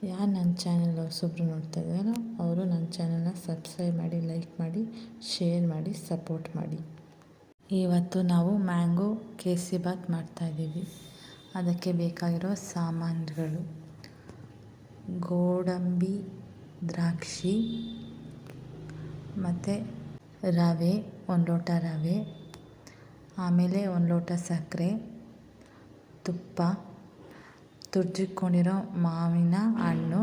ಯಾರು ನನ್ನ ಚಾನೆಲ್ ಹೊಸಬ್ರು ನೋಡ್ತಾ ಇದ್ದಾರೋ ಅವರು ನನ್ನ ಚಾನೆಲ್ನ ಸಬ್ಸ್ಕ್ರೈಬ್ ಮಾಡಿ, ಲೈಕ್ ಮಾಡಿ, ಶೇರ್ ಮಾಡಿ, ಸಪೋರ್ಟ್ ಮಾಡಿ. ಇವತ್ತು ನಾವು ಮ್ಯಾಂಗೋ ಕೇಸರಿಬಾತ್ ಮಾಡ್ತಾಯಿದ್ದೀವಿ. ಅದಕ್ಕೆ ಬೇಕಾಗಿರೋ ಸಾಮಾನುಗಳು: ಗೋಡಂಬಿ, ದ್ರಾಕ್ಷಿ ಮತ್ತು ರವೆ, 1 ಲೋಟ ರವೆ, ಆಮೇಲೆ 1 ಲೋಟ ಸಕ್ಕರೆ, ತುಪ್ಪ, ತುರ್ಜಿಕೊಂಡಿರೋ ಮಾವಿನ ಹಣ್ಣು,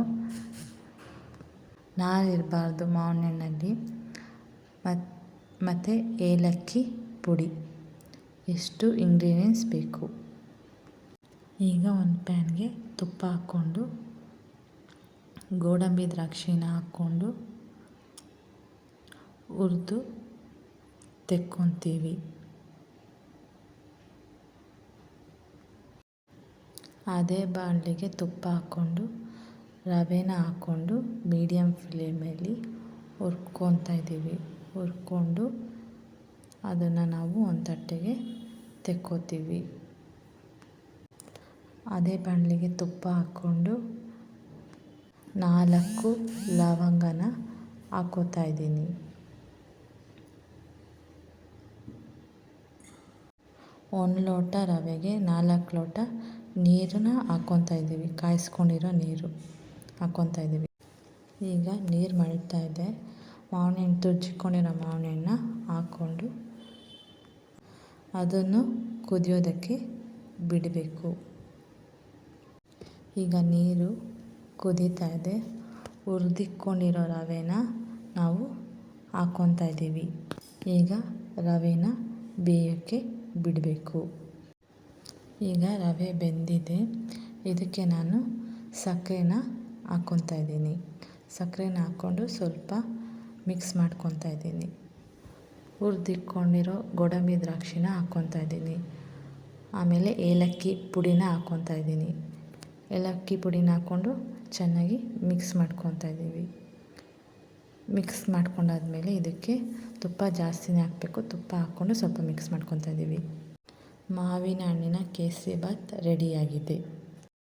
ನಾರಿರಬಾರ್ದು ಮಾವಿನ ಹಣ್ಣಲ್ಲಿ, ಮತ್ತು ಏಲಕ್ಕಿ ಪುಡಿ. ಇಷ್ಟು ಇಂಗ್ರೀಡಿಯೆಂಟ್ಸ್ ಬೇಕು. ಈಗ ಒಂದು ಪ್ಯಾನ್ಗೆ ತುಪ್ಪ ಹಾಕ್ಕೊಂಡು ಗೋಡಂಬಿ ದ್ರಾಕ್ಷಿನ ಹಾಕ್ಕೊಂಡು ಹುರಿದು ತೆಕ್ಕೊತೀವಿ. ಅದೇ ಬಾಣಲೆಗೆ ತುಪ್ಪ ಹಾಕ್ಕೊಂಡು ರವೆನ ಹಾಕ್ಕೊಂಡು ಮೀಡಿಯಮ್ ಫ್ಲೇಮಲ್ಲಿ ಹುರ್ಕೊತಾ ಇದ್ದೀವಿ. ಹುರ್ಕೊಂಡು ಅದನ್ನು ನಾವು ಒಂದು ತಟ್ಟೆಗೆ ತೆಕ್ಕೊತೀವಿ. ಅದೇ ಬಾಣಲೆಗೆ ತುಪ್ಪ ಹಾಕ್ಕೊಂಡು 4 ಲವಂಗನ ಹಾಕ್ಕೋತಾ ಇದ್ದೀನಿ. 1 ಲೋಟ ರವೆಗೆ 4 ಲೋಟ ನೀರನ್ನ ಹಾಕ್ಕೊತಾ ಇದ್ದೀವಿ. ಕಾಯಿಸ್ಕೊಂಡಿರೋ ನೀರು ಹಾಕ್ಕೊತಾ ಇದ್ದೀವಿ. ಈಗ ನೀರು ಮಳ್ತಾ ಇದೆ. ಮಾವಿನ ಹಣ್ಣು, ತುರ್ಜಿಕೊಂಡಿರೋ ಮಾವಿನ ಹಣ್ಣನ್ನ ಹಾಕ್ಕೊಂಡು ಅದನ್ನು ಕುದಿಯೋದಕ್ಕೆ ಬಿಡಬೇಕು. ಈಗ ನೀರು ಕುದೀತಾ ಇದೆ. ಹುರಿದಿಟ್ಕೊಂಡಿರೋ ರವೆನ ನಾವು ಹಾಕ್ಕೊತಾ ಇದ್ದೀವಿ. ಈಗ ರವೆನ ಬೇಯೋಕ್ಕೆ ಬಿಡಬೇಕು. ಈಗ ರವೆ ಬೆಂದಿದೆ. ಇದಕ್ಕೆ ನಾನು ಸಕ್ಕರೆನ ಹಾಕ್ಕೊತಾ ಇದ್ದೀನಿ. ಸಕ್ಕರೆನ ಹಾಕ್ಕೊಂಡು ಸ್ವಲ್ಪ ಮಿಕ್ಸ್ ಮಾಡ್ಕೊತಾ ಇದ್ದೀನಿ. ಹುರಿದಿಟ್ಕೊಂಡಿರೋ ಗೋಡಂಬಿ ದ್ರಾಕ್ಷಿನ ಹಾಕ್ಕೊತಾ ಇದ್ದೀನಿ. ಆಮೇಲೆ ಏಲಕ್ಕಿ ಪುಡಿನ ಹಾಕ್ಕೊತಾ ಇದ್ದೀನಿ. ಏಲಕ್ಕಿ ಪುಡಿನ ಹಾಕ್ಕೊಂಡು ಚೆನ್ನಾಗಿ ಮಿಕ್ಸ್ ಮಾಡ್ಕೊತಾ ಇದ್ದೀವಿ. ಮಿಕ್ಸ್ ಮಾಡ್ಕೊಂಡಾದ್ಮೇಲೆ ಇದಕ್ಕೆ ತುಪ್ಪ ಜಾಸ್ತಿನೇ ಹಾಕಬೇಕು. ತುಪ್ಪ ಹಾಕ್ಕೊಂಡು ಸ್ವಲ್ಪ ಮಿಕ್ಸ್ ಮಾಡ್ಕೊತಾ ಇದ್ದೀವಿ. ಮಾವಿನ ಹಣ್ಣಿನ ಕೇಸರಿಬಾತ್ ರೆಡಿಯಾಗಿದೆ.